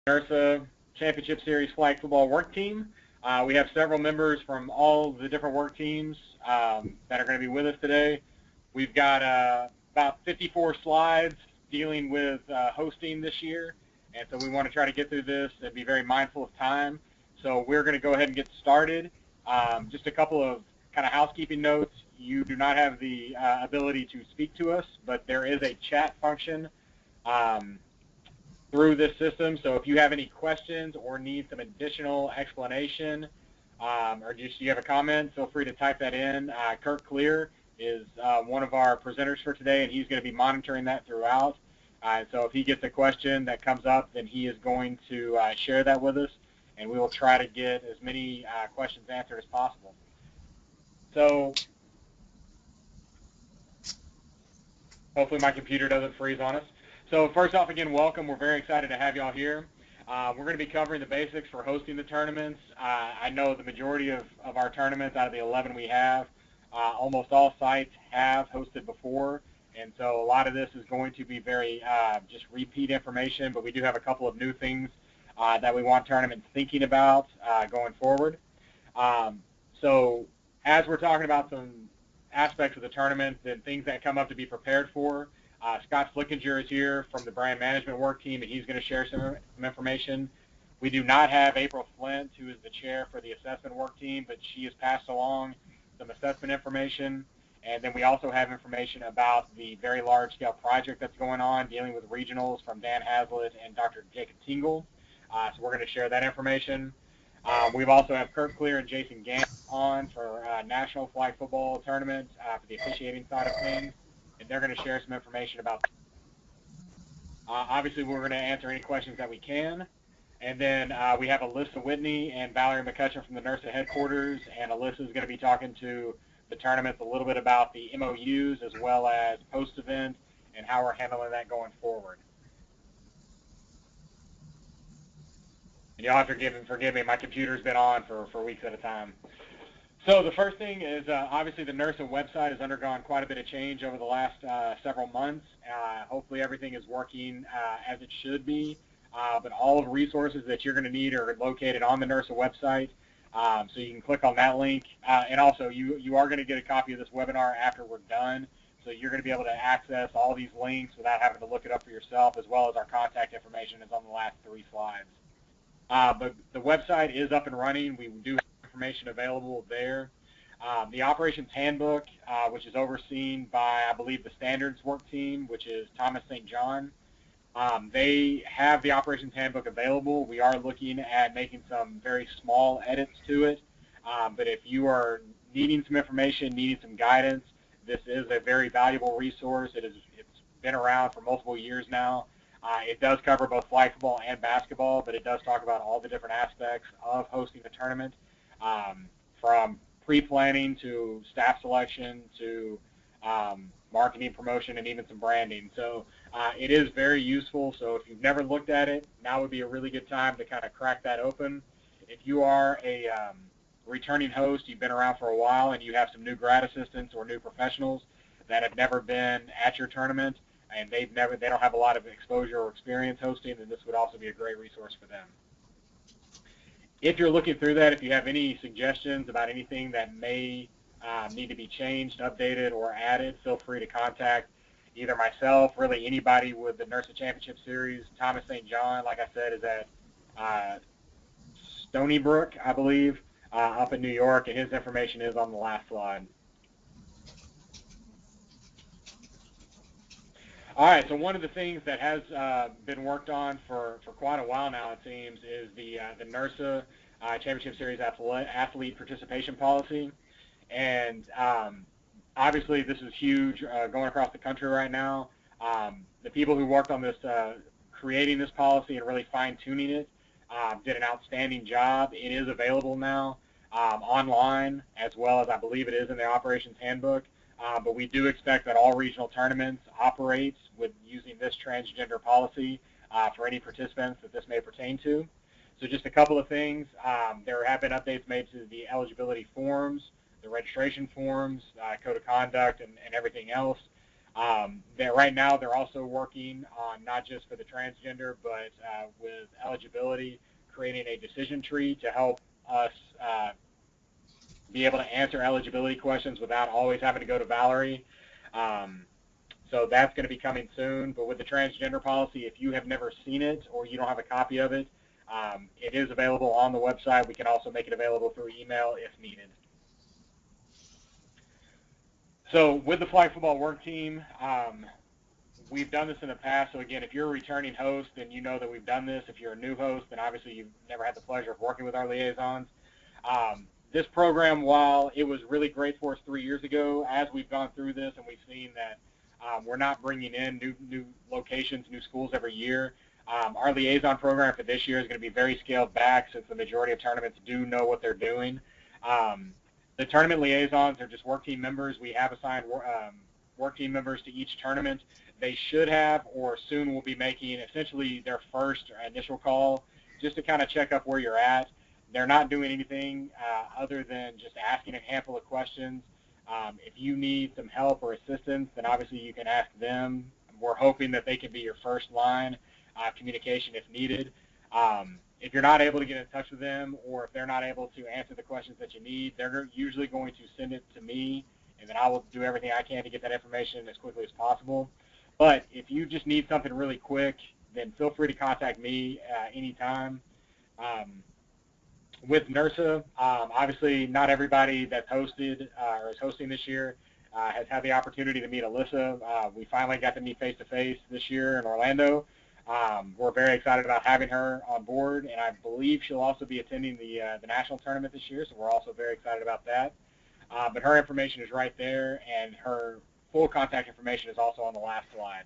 NIRSA Championship Series flag football work team. We have several members from all the different work teams that are going to be with us today. We've got about 54 slides dealing with hosting this year, and so we want to try to get through this and be very mindful of time. So we're going to go ahead and get started. Just a couple of kind of housekeeping notes. You do not have the ability to speak to us, but there is a chat function through this system. So if you have any questions or need some additional explanation, or just you have a comment, feel free to type that in. Kurt Clear is one of our presenters for today, and he's going to be monitoring that throughout. So if he gets a question that comes up, then he is going to share that with us, and we will try to get as many questions answered as possible. So hopefully my computer doesn't freeze on us. So first off, again, welcome. We're very excited to have y'all here. We're going to be covering the basics for hosting the tournaments. I know the majority of our tournaments, out of the 11 we have, almost all sites have hosted before, and so a lot of this is going to be very just repeat information, but we do have a couple of new things that we want tournaments thinking about going forward. So as we're talking about some aspects of the tournament and things that come up to be prepared for, Scott Flickinger is here from the brand management work team, and he's going to share some information. We do not have April Flint, who is the chair for the assessment work team, but she has passed along some assessment information. And then we also have information about the very large-scale project that's going on, dealing with regionals, from Dan Haslett and Dr. Jacob Tingle. So we're going to share that information. We've also have Kurt Clear and Jason Gant on for National Flag Football Tournament for the officiating side of things, and they're going to share some information about obviously, we're going to answer any questions that we can. And then we have Alyssa Whitney and Valerie McCutcheon from the NIRSA headquarters, and Alyssa is going to be talking to the tournaments a little bit about the MOUs as well as post-event and how we're handling that going forward. And you'll have to forgive me, my computer's been on for weeks at a time. So the first thing is obviously the NIRSA website has undergone quite a bit of change over the last several months. Hopefully everything is working as it should be, but all of the resources that you're going to need are located on the NIRSA website, so you can click on that link. And also you are going to get a copy of this webinar after we're done, so you're going to be able to access all these links without having to look it up for yourself, as well as our contact information is on the last 3 slides. But the website is up and running. We do have information available there. The operations handbook, which is overseen by, I believe, the standards work team, which is Thomas St. John. They have the operations handbook available. We are looking at making some very small edits to it. But if you are needing some information, needing some guidance, this is a very valuable resource. It's been around for multiple years now. It does cover both flag football and basketball, but it does talk about all the different aspects of hosting the tournament, from pre-planning to staff selection to marketing, promotion, and even some branding. So it is very useful. So if you've never looked at it, now would be a really good time to kind of crack that open. If you are a returning host, you've been around for a while, and you have some new grad assistants or new professionals that have never been at your tournament, and they don't have a lot of exposure or experience hosting, then this would also be a great resource for them. If you're looking through that, if you have any suggestions about anything that may need to be changed, updated, or added, feel free to contact either myself, really anybody with the NIRSA Championship Series. Thomas St. John, like I said, is at Stony Brook, I believe, up in New York, and his information is on the last slide. All right, so one of the things that has been worked on for quite a while now, it seems, is the NIRSA Championship Series athlete participation policy. And obviously this is huge going across the country right now. The people who worked on this, creating this policy and really fine-tuning it, did an outstanding job. It is available now online, as well as I believe it is in the operations handbook. But we do expect that all regional tournaments operate with using this transgender policy for any participants that this may pertain to. So just a couple of things. There have been updates made to the eligibility forms, the registration forms, code of conduct, and everything else. Right now they're also working on not just for the transgender, but with eligibility, creating a decision tree to help us be able to answer eligibility questions without always having to go to Valerie. So that's going to be coming soon. But with the transgender policy, if you have never seen it or you don't have a copy of it, it is available on the website. We can also make it available through email if needed. So with the flag football work team, we've done this in the past. So again, if you're a returning host, then you know that we've done this. If you're a new host, then obviously you've never had the pleasure of working with our liaisons. This program, while it was really great for us 3 years ago, as we've gone through this and we've seen that we're not bringing in new locations, new schools every year, our liaison program for this year is going to be very scaled back since the majority of tournaments do know what they're doing. The tournament liaisons are just work team members. We have assigned work team members to each tournament. They should have or soon will be making essentially their first initial call just to kind of check up where you're at. They're not doing anything other than just asking a handful of questions. If you need some help or assistance, then obviously you can ask them. We're hoping that they can be your first line communication if needed. If you're not able to get in touch with them, or if they're not able to answer the questions that you need, they're usually going to send it to me, and then I will do everything I can to get that information as quickly as possible. But if you just need something really quick, then feel free to contact me anytime. With NIRSA, obviously not everybody that's hosted or is hosting this year has had the opportunity to meet Alyssa. We finally got to meet face-to-face this year in Orlando. We're very excited about having her on board, and I believe she'll also be attending the national tournament this year, so we're also very excited about that. But her information is right there, and her full contact information is also on the last slide.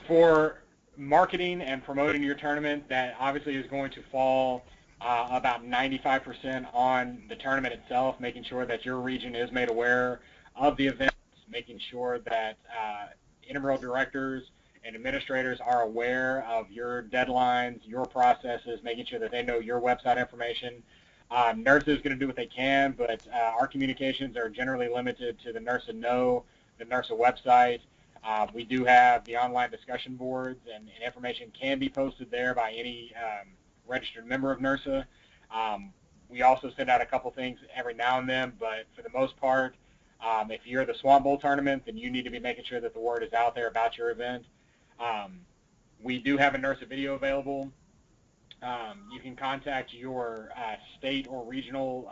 For marketing and promoting your tournament, that obviously is going to fall about 95% on the tournament itself, making sure that your region is made aware of the events, making sure that intramural directors and administrators are aware of your deadlines, your processes, making sure that they know your website information. NIRSA is going to do what they can, but our communications are generally limited to the NIRSA Know, the NIRSA website. We do have the online discussion boards, and information can be posted there by any registered member of NIRSA. We also send out a couple things every now and then, but for the most part, if you're the Swamp Bowl tournament, then you need to be making sure that the word is out there about your event. We do have a NIRSA video available. You can contact your state or regional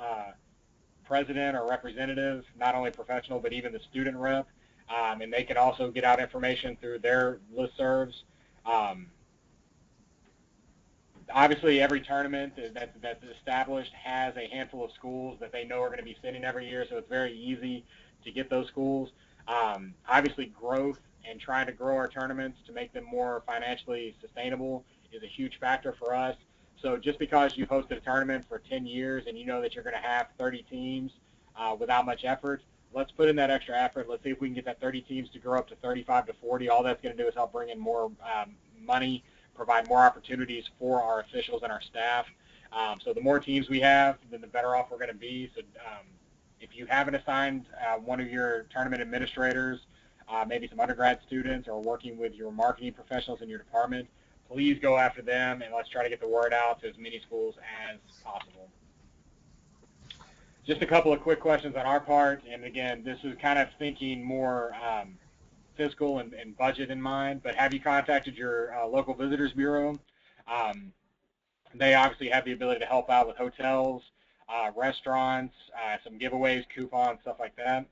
president or representative, not only professional, but even the student rep. And they can also get out information through their listservs. Obviously, every tournament that's established has a handful of schools that they know are going to be sending every year, so it's very easy to get those schools. Obviously, growth and trying to grow our tournaments to make them more financially sustainable is a huge factor for us. So just because you've hosted a tournament for 10 years and you know that you're going to have 30 teams without much effort, let's put in that extra effort. Let's see if we can get that 30 teams to grow up to 35 to 40. All that's going to do is help bring in more money, provide more opportunities for our officials and our staff. So the more teams we have, then the better off we're going to be. So if you haven't assigned one of your tournament administrators, maybe some undergrad students, or working with your marketing professionals in your department, please go after them, and let's try to get the word out to as many schools as possible. Just a couple of quick questions on our part, and again, this is kind of thinking more fiscal and budget in mind, but have you contacted your local visitors bureau? They obviously have the ability to help out with hotels, restaurants, some giveaways, coupons, stuff like that.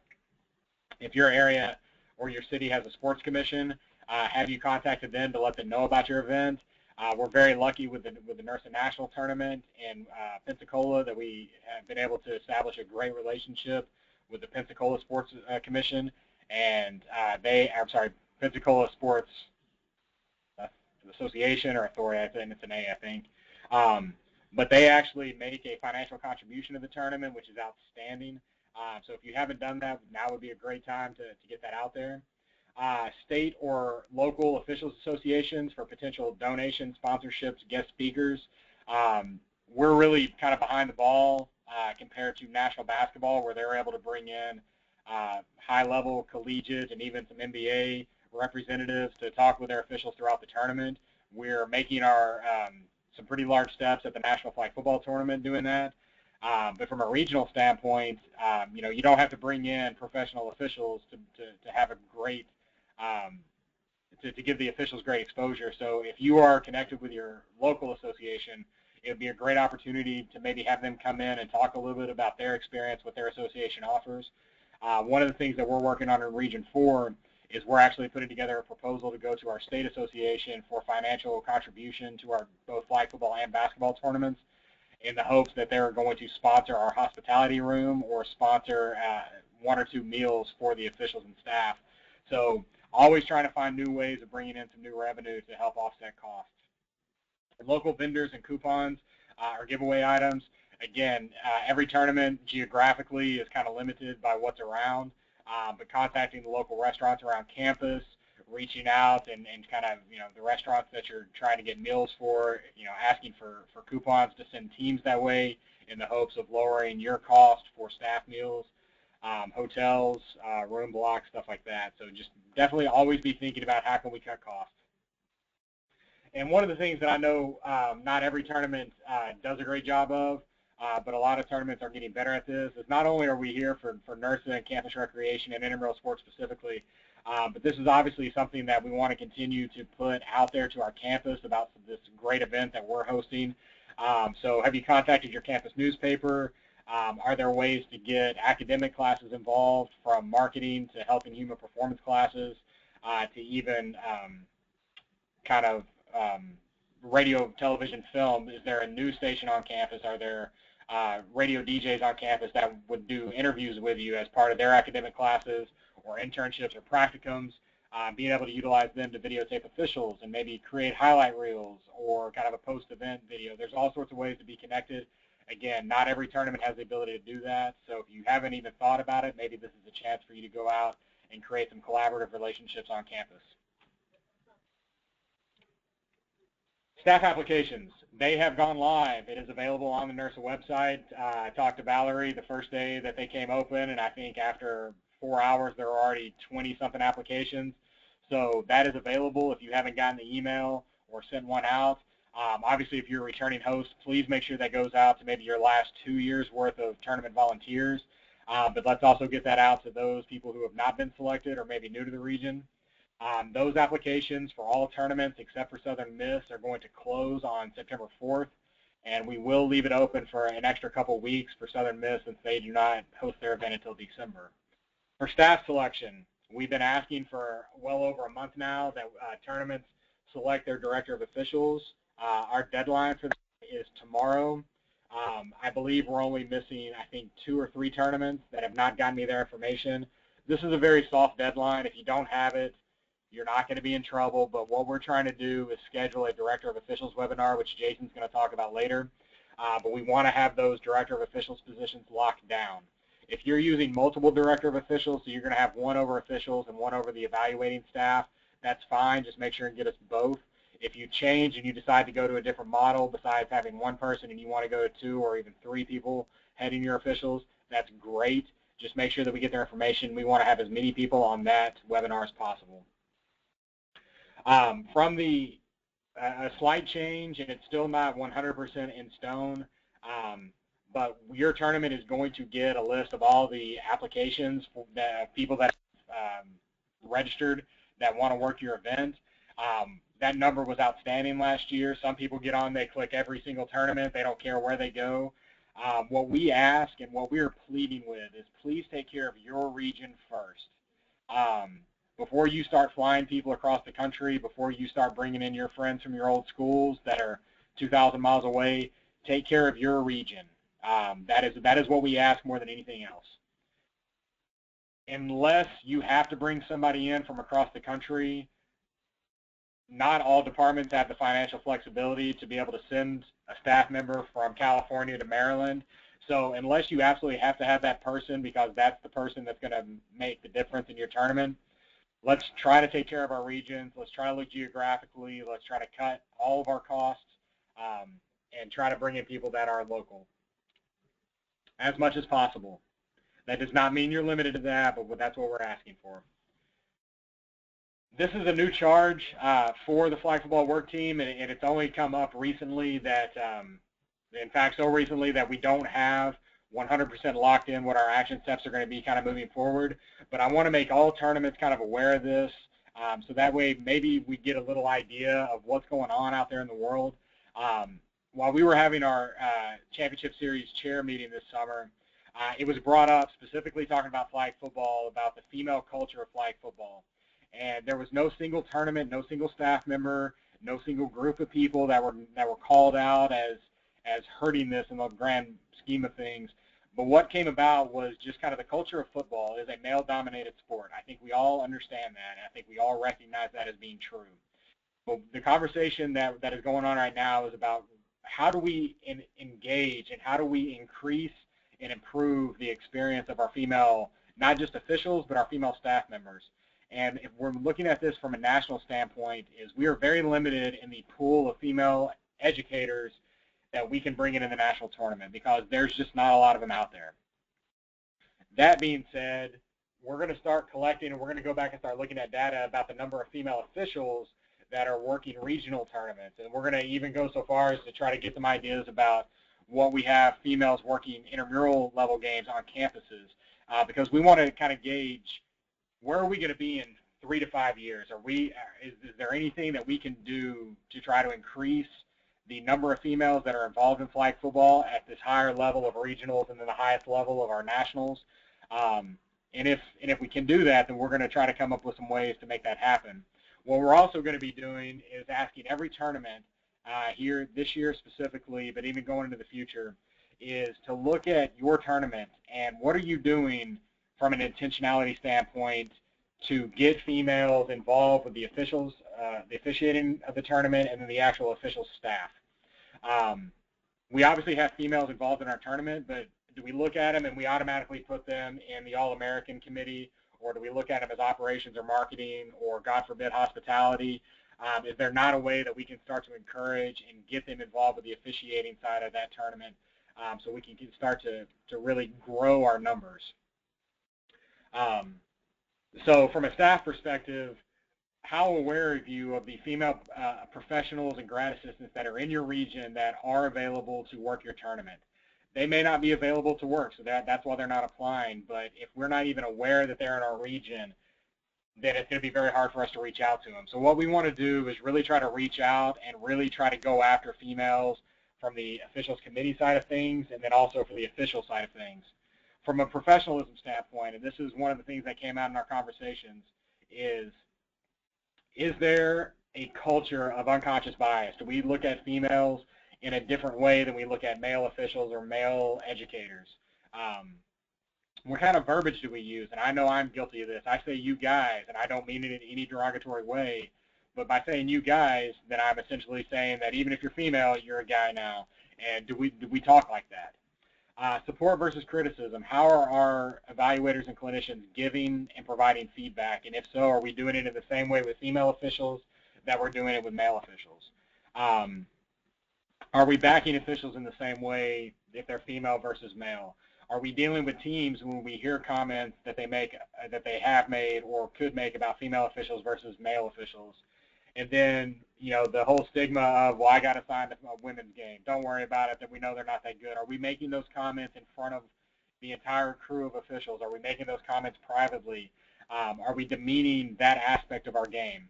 If your area or your city has a sports commission, have you contacted them to let them know about your event? We're very lucky with the NIRSA National Tournament in Pensacola that we have been able to establish a great relationship with the Pensacola Sports Commission, and Pensacola Sports Association or Authority, I think it's an A, I think. But they actually make a financial contribution to the tournament, which is outstanding. So if you haven't done that, now would be a great time to get that out there. State or local officials associations for potential donations, sponsorships, guest speakers. We're really kind of behind the ball compared to national basketball, where they're able to bring in high-level collegiate and even some NBA representatives to talk with their officials throughout the tournament. We're making our some pretty large steps at the National Flag Football Tournament doing that. But from a regional standpoint, you don't have to bring in professional officials to have a great to give the officials great exposure. So if you are connected with your local association, it would be a great opportunity to maybe have them come in and talk a little bit about their experience, what their association offers. One of the things that we're working on in Region 4 is we're actually putting together a proposal to go to our state association for financial contribution to our both flag football and basketball tournaments, in the hopes that they're going to sponsor our hospitality room or sponsor 1 or 2 meals for the officials and staff. So always trying to find new ways of bringing in some new revenue to help offset costs. Local vendors and coupons are giveaway items. Again, every tournament geographically is kind of limited by what's around, but contacting the local restaurants around campus, reaching out and kind of, the restaurants that you're trying to get meals for, asking for coupons to send teams that way in the hopes of lowering your cost for staff meals, hotels, room blocks, stuff like that. So just definitely always be thinking about how can we cut costs. And one of the things that I know not every tournament does a great job of, but a lot of tournaments are getting better at this, is not only are we here for NIRSA and campus recreation and intramural sports specifically, but this is obviously something that we want to continue to put out there to our campus about this great event that we're hosting. So have you contacted your campus newspaper? Are there ways to get academic classes involved, from marketing to health and human performance classes to even kind of radio, television, film? Is there a news station on campus? Are there radio DJs on campus that would do interviews with you as part of their academic classes or internships or practicums? Being able to utilize them to videotape officials and maybe create highlight reels or kind of a post-event video. There's all sorts of ways to be connected. Again, not every tournament has the ability to do that, so if you haven't even thought about it, maybe this is a chance for you to go out and create some collaborative relationships on campus. Staff applications, they have gone live. It is available on the NIRSA website. I talked to Valerie the first day that they came open, and I think after 4 hours there were already 20-something applications. So that is available if you haven't gotten the email or sent one out. Obviously, if you're a returning host, please make sure that goes out to maybe your last 2 years' worth of tournament volunteers. But let's also get that out to those people who have not been selected or maybe new to the region. Those applications for all tournaments except for Southern Miss are going to close on September 4th, and we will leave it open for an extra couple weeks for Southern Miss since they do not host their event until December. For staff selection, we've been asking for well over a month now that tournaments select their director of officials. Our deadline for that is tomorrow. I believe we're only missing, I think, 2 or 3 tournaments that have not gotten me their information. This is a very soft deadline. If you don't have it, you're not going to be in trouble, but what we're trying to do is schedule a Director of Officials webinar, which Jason's going to talk about later. But we want to have those Director of Officials positions locked down. If you're using multiple Director of Officials, so you're going to have one over officials and one over the evaluating staff, that's fine. Just make sure and get us both. If you change and you decide to go to a different model besides having one person and you want to go to 2 or even 3 people heading your officials, that's great. Just make sure that we get their information. We want to have as many people on that webinar as possible. From a slight change, and it's still not 100% in stone, but your tournament is going to get a list of all the applications for the people that registered that want to work your event. That number was outstanding last year. Some people get on, they click every single tournament. They don't care where they go. What we ask and what we are pleading with is please take care of your region first. Before you start flying people across the country, before you start bringing in your friends from your old schools that are 2,000 miles away, take care of your region. That is what we ask more than anything else. Unless you have to bring somebody in from across the country, not all departments have the financial flexibility to be able to send a staff member from California to Maryland. So unless you absolutely have to have that person because that's the person that's going to make the difference in your tournament, let's try to take care of our regions. Let's try to look geographically. Let's try to cut all of our costs and try to bring in people that are local. as much as possible. That does not mean you're limited to that, but that's what we're asking for. This is a new charge for the flag football work team, and it's only come up recently that, in fact, so recently that we don't have 100% locked in what our action steps are going to be kind of moving forward. But I want to make all tournaments kind of aware of this, so that way maybe we get a little idea of what's going on out there in the world. While we were having our championship series chair meeting this summer, it was brought up specifically talking about flag football, about the female culture of flag football. And there was no single tournament, no single staff member, no single group of people that were called out as hurting this in the grand scheme of things. But what came about was just kind of the culture of football is a male-dominated sport. I think we all understand that, and I think we all recognize that as being true. But the conversation that is going on right now is about how do we engage and how do we increase and improve the experience of our female, not just officials, but our female staff members. And if we're looking at this from a national standpoint, is we are very limited in the pool of female educators that we can bring into the national tournament because there's just not a lot of them out there. That being said, we're going to start collecting and we're going to go back and start looking at data about the number of female officials that are working regional tournaments. And we're going to even go so far as to try to get some ideas about what we have females working intramural level games on campuses because we want to kind of gauge where are we going to be in 3 to 5 years? Is there anything that we can do to try to increase the number of females that are involved in flag football at this higher level of regionals and then the highest level of our nationals? And if we can do that, then we're going to try to come up with some ways to make that happen. What we're also going to be doing is asking every tournament here this year specifically, but even going into the future, is to look at your tournament and what are you doing from an intentionality standpoint to get females involved with the officials, the officiating of the tournament, and then the actual official staff. We obviously have females involved in our tournament, but do we look at them and we automatically put them in the All-American committee, or do we look at them as operations or marketing or, God forbid, hospitality? Is there not a way that we can start to encourage and get them involved with the officiating side of that tournament so we can start to really grow our numbers? So from a staff perspective, how aware are you of the female professionals and grad assistants that are in your region that are available to work your tournament? They may not be available to work, so that's why they're not applying. But if we're not even aware that they're in our region, then it's going to be very hard for us to reach out to them. So what we want to do is really try to reach out and really try to go after females from the officials committee side of things and then also for the official side of things. From a professionalism standpoint, and this is one of the things that came out in our conversations, is there a culture of unconscious bias? Do we look at females in a different way than we look at male officials or male educators? What kind of verbiage do we use? And I know I'm guilty of this. I say you guys, and I don't mean it in any derogatory way, but by saying you guys, then I'm essentially saying that even if you're female, you're a guy now. And do we talk like that? Support versus criticism. How are our evaluators and clinicians giving and providing feedback? And if so, are we doing it in the same way with female officials that we're doing it with male officials? Are we backing officials in the same way if they're female versus male? Are we dealing with teams when we hear comments that they make, that they have made or could make about female officials versus male officials? And then, you know, the whole stigma of, well, I got assigned a women's game. Don't worry about it, that we know they're not that good. Are we making those comments in front of the entire crew of officials? Are we making those comments privately? Are we demeaning that aspect of our game?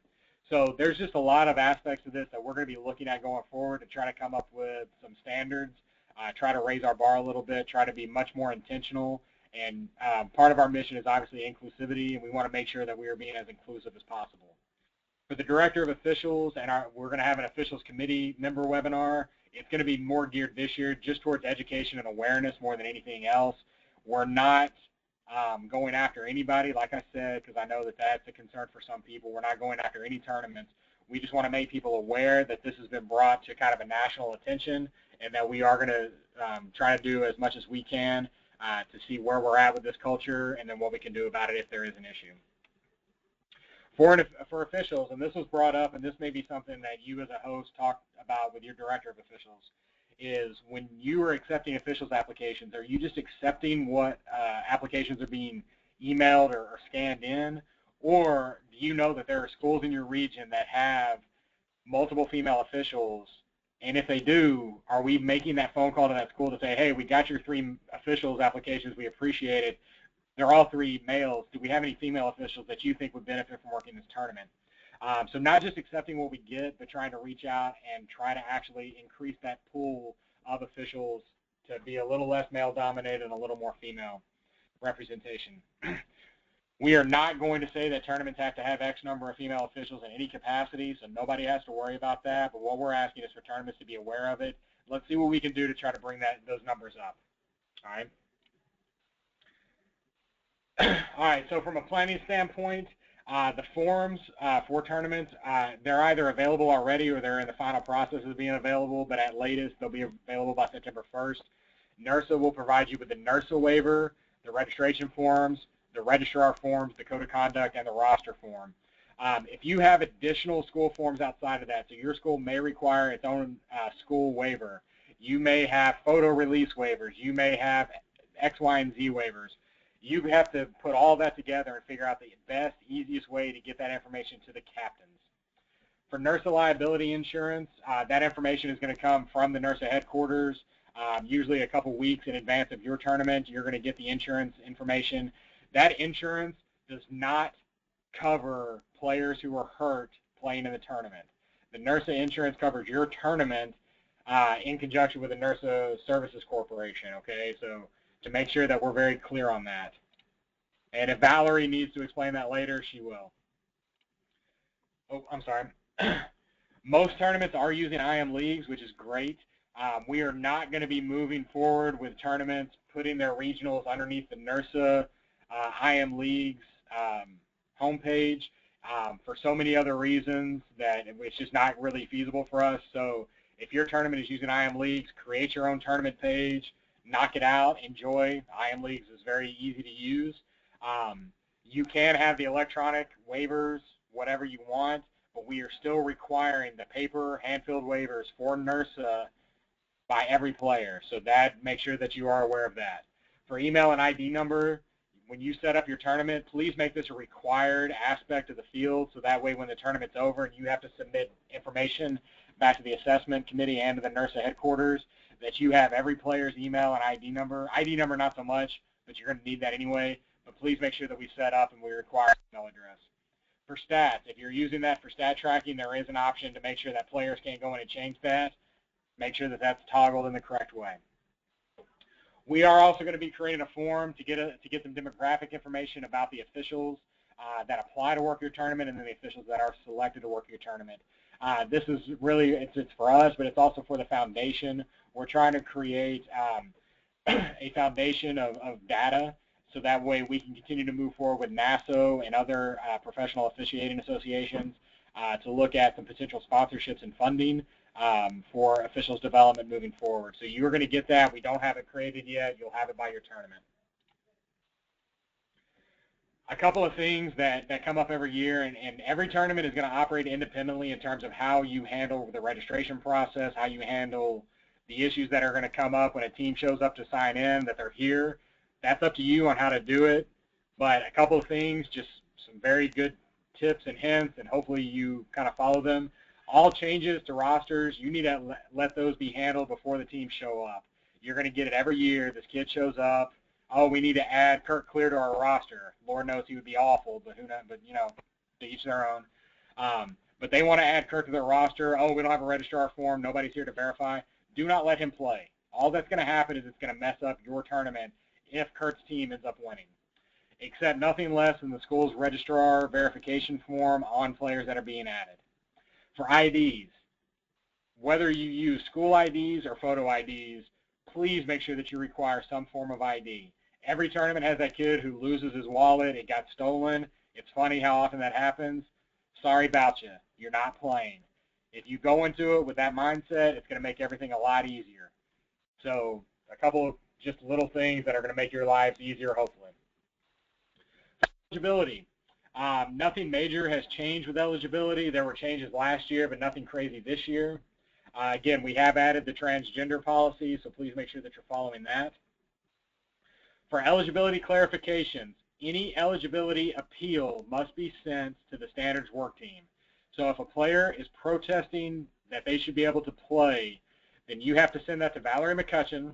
So there's just a lot of aspects of this that we're going to be looking at going forward to try to come up with some standards, try to raise our bar a little bit, try to be much more intentional. And part of our mission is obviously inclusivity, and we want to make sure that we are being as inclusive as possible. For the director of officials, and we're going to have an officials committee member webinar. It's going to be more geared this year just towards education and awareness more than anything else. We're not going after anybody, like I said, because I know that that's a concern for some people. We're not going after any tournaments. We just want to make people aware that this has been brought to kind of a national attention and that we are going to try to do as much as we can to see where we're at with this culture and then what we can do about it if there is an issue. For officials, and this was brought up, and this may be something that you as a host talked about with your director of officials, is when you are accepting officials applications, are you just accepting what applications are being emailed or scanned in, or do you know that there are schools in your region that have multiple female officials? And if they do, are we making that phone call to that school to say, hey, we got your 3 officials applications, we appreciate it, they're all 3 males, do we have any female officials that you think would benefit from working this tournament? So not just accepting what we get, but trying to reach out and try to actually increase that pool of officials to be a little less male dominated and a little more female representation. We are not going to say that tournaments have to have X number of female officials in any capacity, so nobody has to worry about that. But what we're asking is for tournaments to be aware of it. Let's see what we can do to try to bring those numbers up. All right. All right. So from a planning standpoint, the forms for tournaments, they're either available already or they're in the final process of being available, but at latest they'll be available by September 1st. NIRSA will provide you with the NIRSA waiver, the registration forms, the registrar forms, the code of conduct, and the roster form. If you have additional school forms outside of that, so your school may require its own school waiver, you may have photo release waivers, you may have X, Y, and Z waivers. You have to put all that together and figure out the best, easiest way to get that information to the captains. For NIRSA liability insurance, that information is going to come from the NIRSA headquarters, usually a couple weeks in advance of your tournament. You're going to get the insurance information. That insurance does not cover players who are hurt playing in the tournament. The NIRSA insurance covers your tournament in conjunction with the NIRSA Services Corporation, okay? So to make sure that we're very clear on that. And if Valerie needs to explain that later, she will. Oh, I'm sorry. Most tournaments are using IM leagues, which is great. We are not going to be moving forward with tournaments putting their regionals underneath the NIRSA IM leagues homepage for so many other reasons that it's just not really feasible for us. So if your tournament is using IM leagues, create your own tournament page, knock it out, enjoy. IM leagues is very easy to use. You can have the electronic waivers, whatever you want, but we are still requiring the paper hand-filled waivers for NIRSA by every player. So that, make sure that you are aware of that. For email and ID number, when you set up your tournament, please make this a required aspect of the field, so that way when the tournament's over and you have to submit information back to the assessment committee and to the NIRSA headquarters, that you have every player's email and ID number. ID number not so much, but you're going to need that anyway. But please make sure that we set up and we require email address. For stats, if you're using that for stat tracking, there is an option to make sure that players can't go in and change that. Make sure that that's toggled in the correct way. We are also going to be creating a form to get some demographic information about the officials that apply to work your tournament and then the officials that are selected to work your tournament. This is really, it's for us, but it's also for the foundation. We're trying to create a foundation of data so that way we can continue to move forward with NASO and other professional officiating associations to look at some potential sponsorships and funding for officials development moving forward. So you're going to get that. We don't have it created yet. You'll have it by your tournament. A couple of things that come up every year, and every tournament is going to operate independently in terms of how you handle the registration process, how you handle the issues that are going to come up when a team shows up to sign in, that they're here. That's up to you on how to do it. But a couple of things, just some very good tips and hints, and hopefully you kind of follow them. All changes to rosters, you need to let those be handled before the teams show up. You're going to get it every year. This kid shows up. Oh, we need to add Kurt Clear to our roster. Lord knows he would be awful, but who knows? But you know, to each their own. But they want to add Kurt to their roster. Oh, we don't have a registrar form. Nobody's here to verify. Do not let him play. All that's going to happen is it's going to mess up your tournament if Kurt's team ends up winning. Accept nothing less than the school's registrar verification form on players that are being added. For IDs, whether you use school IDs or photo IDs, please make sure that you require some form of ID. Every tournament has that kid who loses his wallet, it got stolen. It's funny how often that happens. Sorry about you. You're not playing. If you go into it with that mindset, it's going to make everything a lot easier. So a couple of just little things that are going to make your lives easier, hopefully. Eligibility. Nothing major has changed with eligibility. There were changes last year, but nothing crazy this year. Again, we have added the transgender policy, so please make sure that you're following that. For eligibility clarifications, any eligibility appeal must be sent to the standards work team. So if a player is protesting that they should be able to play, then you have to send that to Valerie McCutcheon.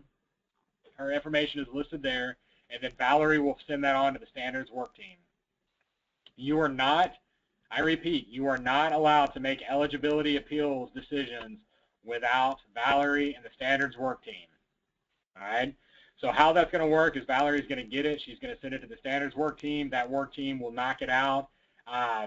Her information is listed there, and then Valerie will send that on to the standards work team. You are not, I repeat, you are not allowed to make eligibility appeals decisions without Valerie and the standards work team. All right? So how that's going to work is Valerie's going to get it. She's going to send it to the standards work team. That work team will knock it out.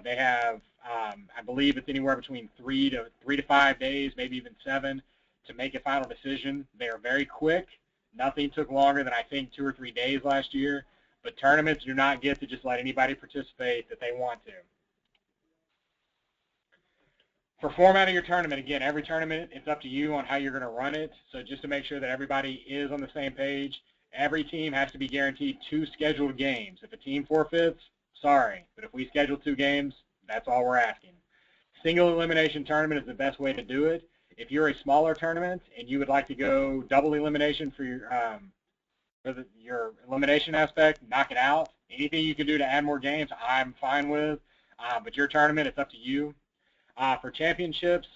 They have, I believe it's anywhere between 3 to 5 days, maybe even 7, to make a final decision. They are very quick. Nothing took longer than I think 2 or 3 days last year. But tournaments do not get to just let anybody participate that they want to. For formatting your tournament, again, every tournament, it's up to you on how you're going to run it. So just to make sure that everybody is on the same page, every team has to be guaranteed 2 scheduled games. If a team forfeits, sorry. But if we schedule 2 games, that's all we're asking. Single elimination tournament is the best way to do it. If you're a smaller tournament and you would like to go double elimination for your elimination aspect, knock it out. Anything you can do to add more games, I'm fine with. But your tournament, it's up to you. For championships,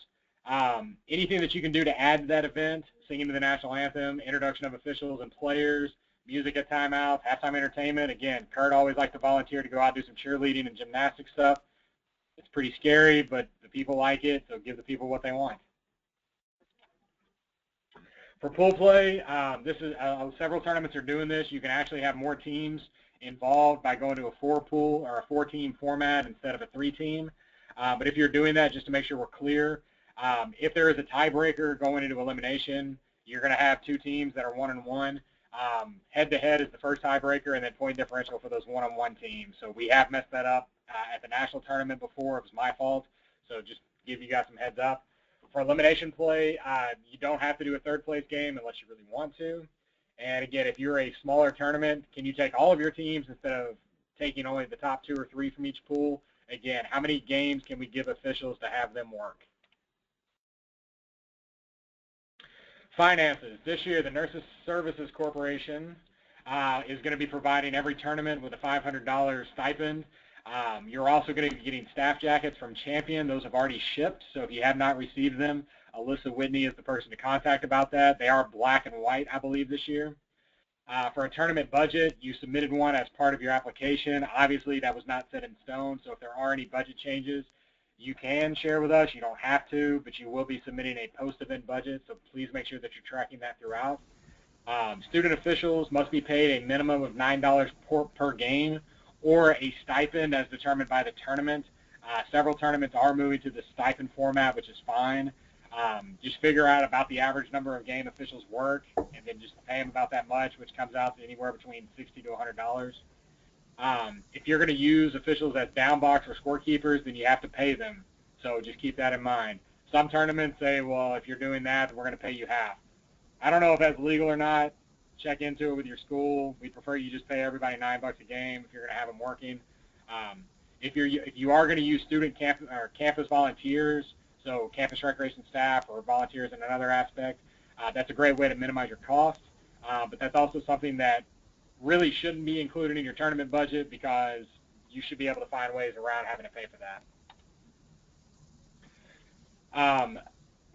anything that you can do to add to that event, singing to the national anthem, introduction of officials and players, music at timeouts, halftime entertainment. Again, Kurt always likes to volunteer to go out and do some cheerleading and gymnastic stuff. It's pretty scary, but the people like it, so give the people what they want. For pool play, this is several tournaments are doing this. You can actually have more teams involved by going to a 4-pool or a 4-team format instead of a 3-team. But if you're doing that, just to make sure we're clear, if there is a tiebreaker going into elimination, you're going to have 2 teams that are 1-1. Head-to-head is the first tiebreaker, and then point differential for those 1-on-1 teams. So we have messed that up at the national tournament before. It was my fault. So just give you guys some heads up. For elimination play, you don't have to do a third-place game unless you really want to. And again, if you're a smaller tournament, can you take all of your teams instead of taking only the top 2 or 3 from each pool? Again, how many games can we give officials to have them work? Finances. This year, the NIRSA Services Corporation is going to be providing every tournament with a $500 stipend. You're also going to be getting staff jackets from Champion. Those have already shipped, so if you have not received them, Alyssa Whitney is the person to contact about that. They are black and white, I believe, this year. For a tournament budget, you submitted one as part of your application. Obviously, that was not set in stone, so if there are any budget changes, you can share with us. You don't have to, but you will be submitting a post-event budget, so please make sure that you're tracking that throughout. Student officials must be paid a minimum of $9 per game or a stipend as determined by the tournament. Several tournaments are moving to the stipend format, which is fine. Just figure out about the average number of game officials work, and then just pay them about that much, which comes out to anywhere between $60 to $100. If you're going to use officials as down box or scorekeepers, then you have to pay them. So just keep that in mind. Some tournaments say, well, if you're doing that, we're going to pay you half. I don't know if that's legal or not. Check into it with your school. We prefer you just pay everybody $9 a game if you're going to have them working. If you are going to use student campus volunteers, so campus recreation staff or volunteers in another aspect, that's a great way to minimize your cost. But that's also something that really shouldn't be included in your tournament budget because you should be able to find ways around having to pay for that.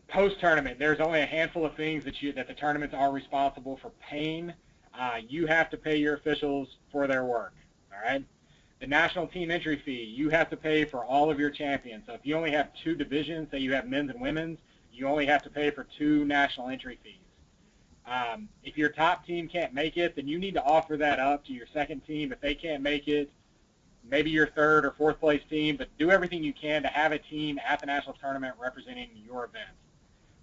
Post-tournament, there's only a handful of things that the tournaments are responsible for paying. You have to pay your officials for their work, all right? The national team entry fee, you have to pay for all of your champions. So if you only have 2 divisions, say you have men's and women's, you only have to pay for 2 national entry fees. If your top team can't make it, then you need to offer that up to your second team. If they can't make it, maybe your 3rd or 4th place team, but do everything you can to have a team at the national tournament representing your event.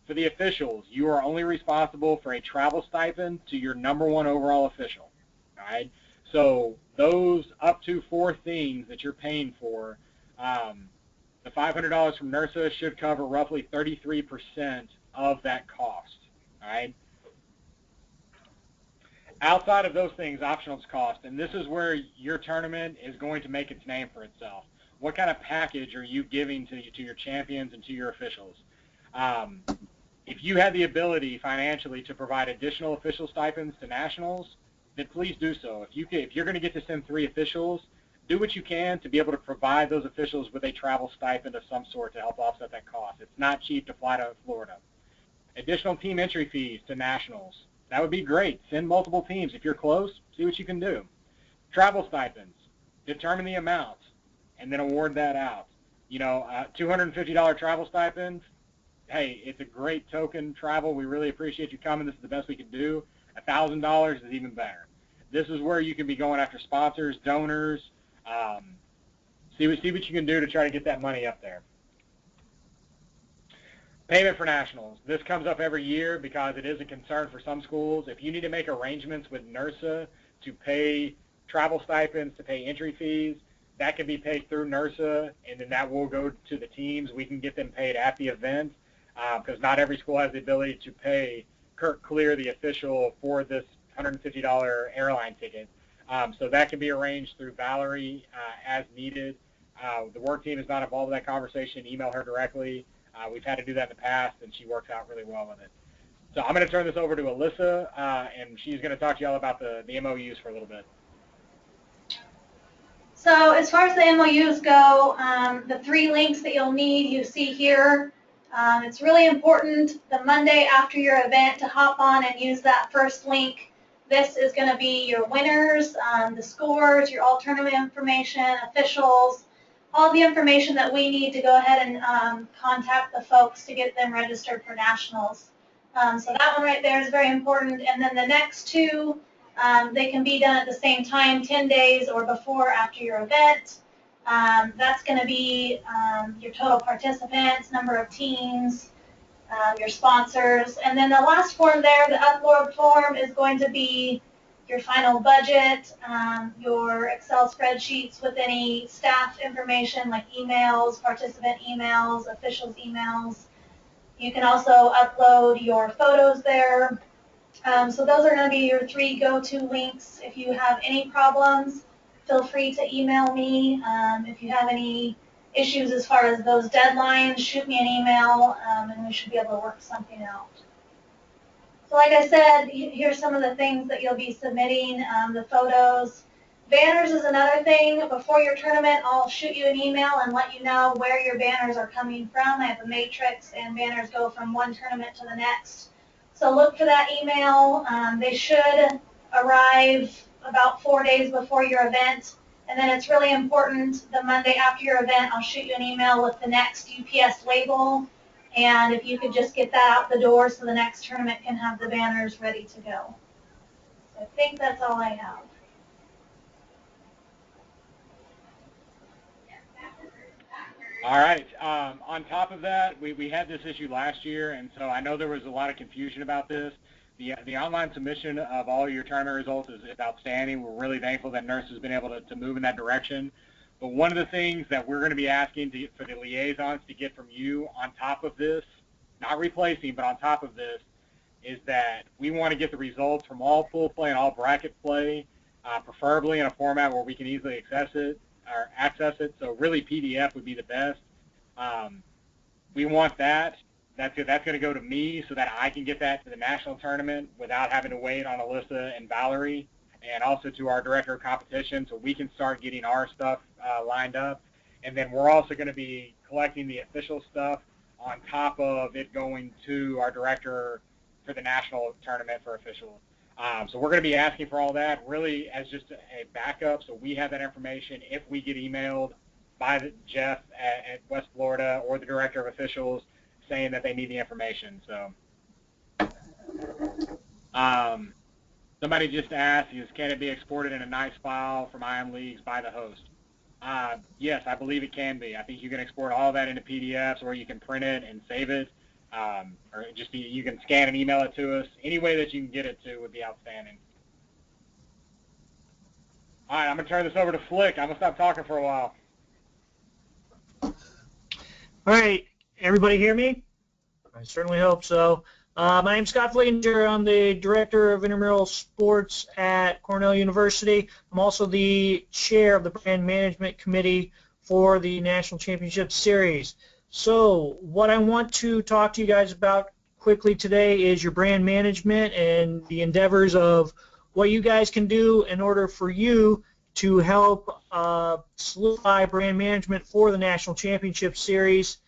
For the officials, you are only responsible for a travel stipend to your #1 overall official, all right? So those up to 4 things that you're paying for, the $500 from NIRSA should cover roughly 33% of that cost, all right? Outside of those things, optionals cost, and this is where your tournament is going to make its name for itself. What kind of package are you giving to your champions and to your officials? if you have the ability financially to provide additional official stipends to nationals, then please do so. If you're going to get to send 3 officials, do what you can to be able to provide those officials with a travel stipend of some sort to help offset that cost. It's not cheap to fly to Florida. Additional team entry fees to nationals. That would be great. Send multiple teams. If you're close, see what you can do. Travel stipends. Determine the amount and then award that out. You know, $250 travel stipends. Hey, it's a great token travel. We really appreciate you coming. This is the best we can do. $1,000 is even better. This is where you can be going after sponsors, donors. See what you can do to try to get that money up there. Payment for nationals. This comes up every year because it is a concern for some schools. If you need to make arrangements with NIRSA to pay travel stipends, to pay entry fees, that can be paid through NIRSA, and then that will go to the teams. We can get them paid at the event because not every school has the ability to pay clear the official for this $150 airline ticket. So that can be arranged through Valerie as needed. The work team is not involved in that conversation. Email her directly. We've had to do that in the past, and she works out really well with it. So I'm going to turn this over to Alyssa, and she's going to talk to you all about the MOUs for a little bit. So as far as the MOUs go, the 3 links that you'll need, you see here. It's really important the Monday after your event to hop on and use that first link. This is going to be your winners, the scores, your all tournament information, officials, all the information that we need to go ahead and contact the folks to get them registered for nationals. So that one right there is very important. And then the next 2, they can be done at the same time, 10 days or before after your event. That's going to be your total participants, number of teams, your sponsors. And then the last form there, the upload form, is going to be your final budget, your Excel spreadsheets with any staff information like emails, participant emails, officials emails. You can also upload your photos there. So those are going to be your 3 go-to links. If you have any problems, feel free to email me. If you have any issues as far as those deadlines, shoot me an email, and we should be able to work something out. So like I said, here's some of the things that you'll be submitting, the photos. Banners is another thing. Before your tournament, I'll shoot you an email and let you know where your banners are coming from. I have a matrix, and banners go from one tournament to the next. So look for that email. They should arrive about 4 days before your event. And then it's really important, the Monday after your event, I'll shoot you an email with the next UPS label. And if you could just get that out the door so the next tournament can have the banners ready to go. So I think that's all I have. All right. On top of that, we had this issue last year, and so I know there was a lot of confusion about this. The online submission of all your tournament results is outstanding. We're really thankful that NIRSA has been able to move in that direction. But one of the things that we're going to be asking for the liaisons to get from you on top of this, not replacing, but on top of this, is that we want to get the results from all pool play and all bracket play, preferably in a format where we can easily access it. So really PDF would be the best. We want that. That's going to go to me so that I can get that to the national tournament without having to wait on Alyssa and Valerie, and also to our director of competition so we can start getting our stuff lined up. And then we're also going to be collecting the official stuff on top of it going to our director for the national tournament for officials. So we're going to be asking for all that really as just a backup so we have that information if we get emailed by Jeff at West Florida or the director of officials saying that they need the information. So somebody just asked, can it be exported in a nice file from IM Leagues by the host? Yes, I believe it can be. I think you can export all that into PDFs, or you can print it and save it, or just you can scan and email it to us. Any way that you can get it to would be outstanding. All right, I'm going to turn this over to Flick. I'm going to stop talking for a while. All right, everybody hear me? I certainly hope so. My name's Scott Flinger. I'm the Director of Intramural Sports at Cornell University. I'm also the Chair of the Brand Management Committee for the National Championship Series. So what I want to talk to you guys about quickly today is your brand management and the endeavors of what you guys can do in order for you to help solidify brand management for the National Championship Series,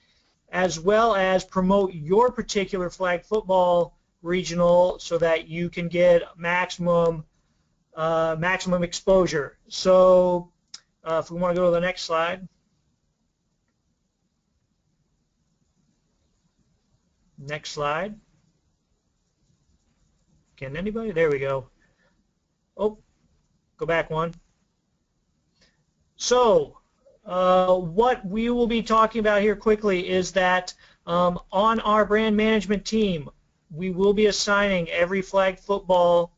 as well as promote your particular flag football regional so that you can get maximum exposure. So if we want to go to the next slide. Next slide. Can anybody? There we go. Oh, go back one. So what we will be talking about here quickly is that on our brand management team, we will be assigning every flag football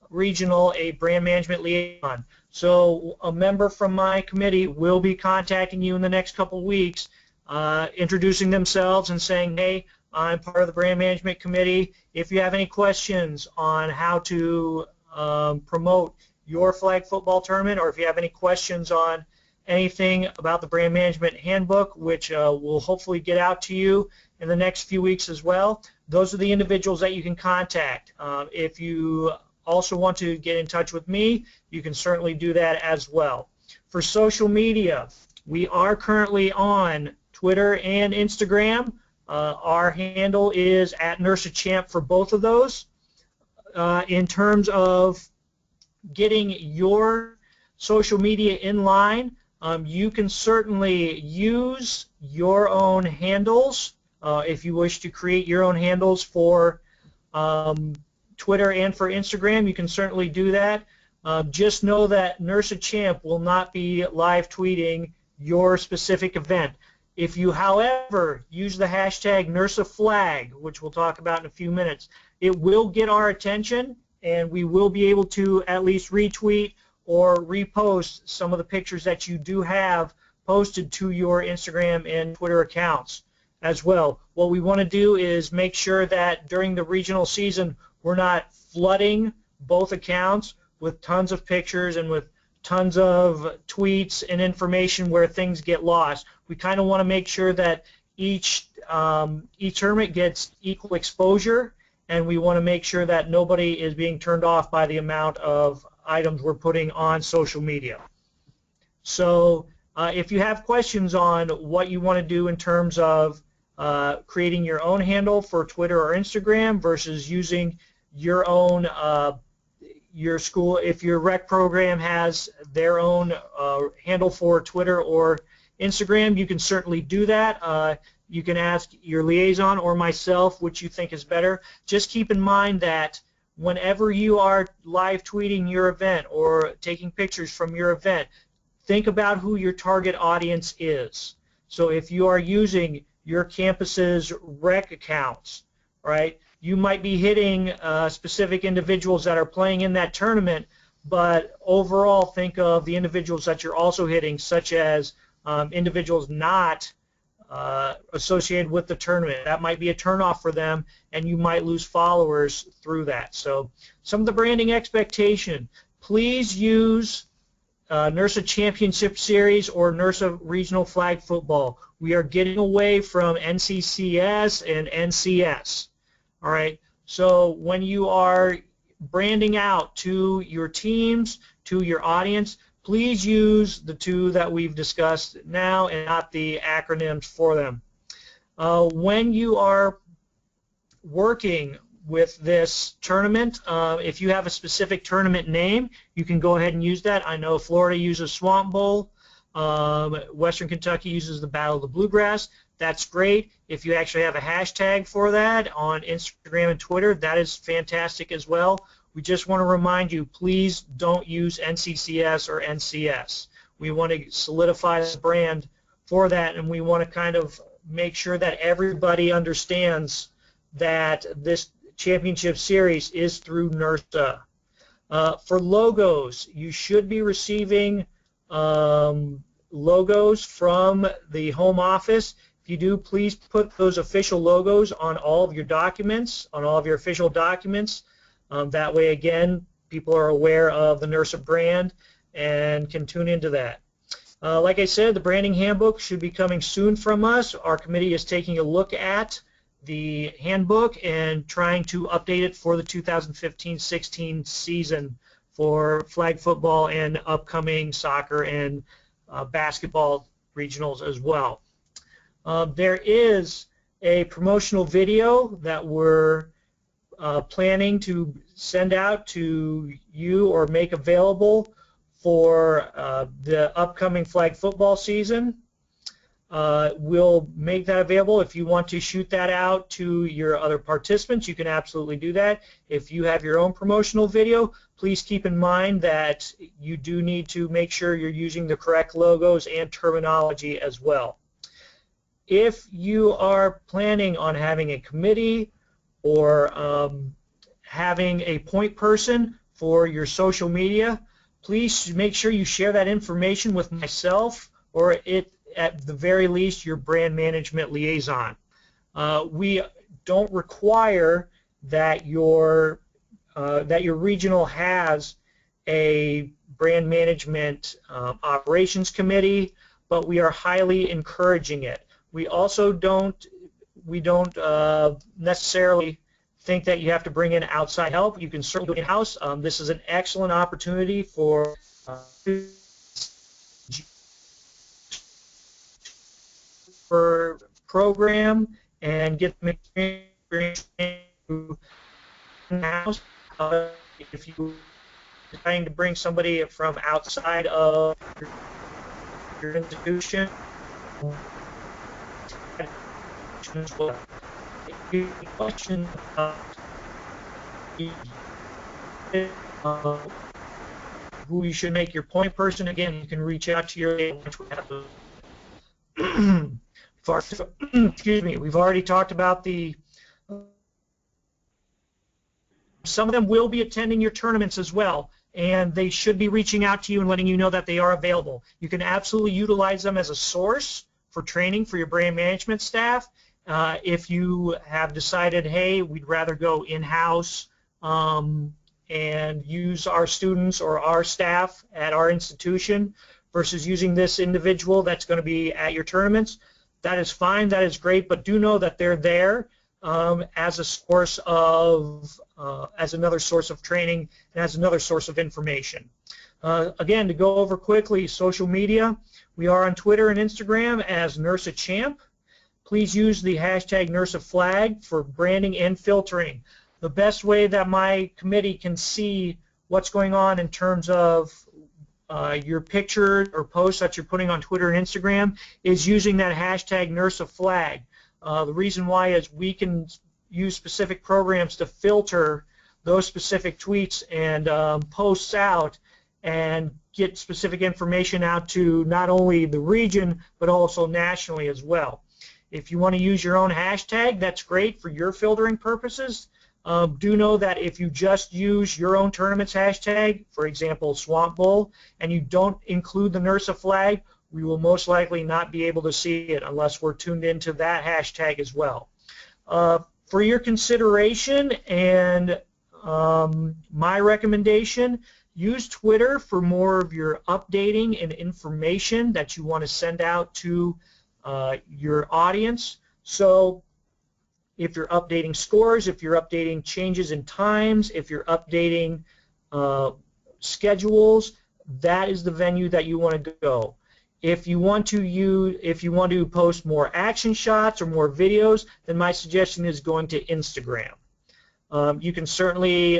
regional a brand management liaison. So a member from my committee will be contacting you in the next couple weeks, introducing themselves and saying, hey, I'm part of the brand management committee. If you have any questions on how to promote your flag football tournament, or if you have any questions on anything about the brand management handbook, which will hopefully get out to you in the next few weeks as well, those are the individuals that you can contact. If you also want to get in touch with me, you can certainly do that as well. For social media, we are currently on Twitter and Instagram. Our handle is at NIRSA Champ for both of those. In terms of getting your social media in line, you can certainly use your own handles. If you wish to create your own handles for Twitter and for Instagram, you can certainly do that. Just know that NIRSA Champ will not be live tweeting your specific event. If you, however, use the hashtag NIRSA flag, which we'll talk about in a few minutes, it will get our attention, and we will be able to at least retweet or repost some of the pictures that you do have posted to your Instagram and Twitter accounts as well. What we want to do is make sure that during the regional season we're not flooding both accounts with tons of pictures and with tons of tweets and information where things get lost. We kind of want to make sure that each tournament gets equal exposure, and we want to make sure that nobody is being turned off by the amount of items we're putting on social media. So if you have questions on what you want to do in terms of creating your own handle for Twitter or Instagram versus using your own your school, if your rec program has their own handle for Twitter or Instagram, you can certainly do that. You can ask your liaison or myself which you think is better. Just keep in mind that whenever you are live tweeting your event or taking pictures from your event, think about who your target audience is. So if you are using your campus's rec accounts, right, you might be hitting specific individuals that are playing in that tournament, but overall think of the individuals that you're also hitting, such as individuals not associated with the tournament. That might be a turnoff for them, and you might lose followers through that. So some of the branding expectation, please use NIRSA Championship Series or NIRSA Regional Flag Football. We are getting away from NCCS and NCS. All right, so when you are branding out to your teams, to your audience, please use the two that we've discussed now and not the acronyms for them. When you are working with this tournament, if you have a specific tournament name, you can go ahead and use that. I know Florida uses Swamp Bowl. Western Kentucky uses the Battle of the Bluegrass. That's great. If you actually have a hashtag for that on Instagram and Twitter, that is fantastic as well. We just want to remind you, please don't use NCCS or NCS. We want to solidify the brand for that, and we want to kind of make sure that everybody understands that this championship series is through NIRSA. For logos, you should be receiving logos from the home office. If you do, please put those official logos on all of your documents, on all of your official documents. That way, again, people are aware of the NIRSA brand and can tune into that. Like I said, the branding handbook should be coming soon from us. Our committee is taking a look at the handbook and trying to update it for the 2015-16 season for flag football and upcoming soccer and basketball regionals as well. There is a promotional video that we're planning to send out to you or make available for the upcoming flag football season. We'll make that available. If you want to shoot that out to your other participants, you can absolutely do that. If you have your own promotional video, please keep in mind that you do need to make sure you're using the correct logos and terminology as well. If you are planning on having a committee or having a point person for your social media, please make sure you share that information with myself or at the very least your brand management liaison. We don't require that your regional has a brand management operations committee, but we are highly encouraging it. We also don't necessarily think that you have to bring in outside help. You can certainly do it in-house. This is an excellent opportunity for program and get them experience in-house. If you're trying to bring somebody from outside of your institution, as well. If you have any questions about who you should make your point person, again, you can reach out to your excuse me, we've already talked about some of them will be attending your tournaments as well, and they should be reaching out to you and letting you know that they are available. You can absolutely utilize them as a source for training for your brand management staff. If you have decided, hey, we'd rather go in-house and use our students or our staff at our institution versus using this individual that's going to be at your tournaments, that is fine, that is great, but do know that they're there as a source of, as another source of training and as another source of information. Again, to go over quickly, social media, we are on Twitter and Instagram as NIRSA Champ. Please use the hashtag NIRSA flag for branding and filtering. The best way that my committee can see what's going on in terms of your picture or posts that you're putting on Twitter and Instagram is using that hashtag NIRSA flag. The reason why is we can use specific programs to filter those specific tweets and posts out and get specific information out to not only the region but also nationally as well. If you want to use your own hashtag, that's great for your filtering purposes. Do know that if you just use your own tournament's hashtag, for example, Swamp Bowl, and you don't include the NIRSA flag, we will most likely not be able to see it unless we're tuned into that hashtag as well. For your consideration and my recommendation, use Twitter for more of your updating and information that you want to send out to your audience. So if you're updating scores, if you're updating changes in times, if you're updating schedules, that is the venue that you want to go. If you want to post more action shots or more videos, then my suggestion is going to Instagram. You can certainly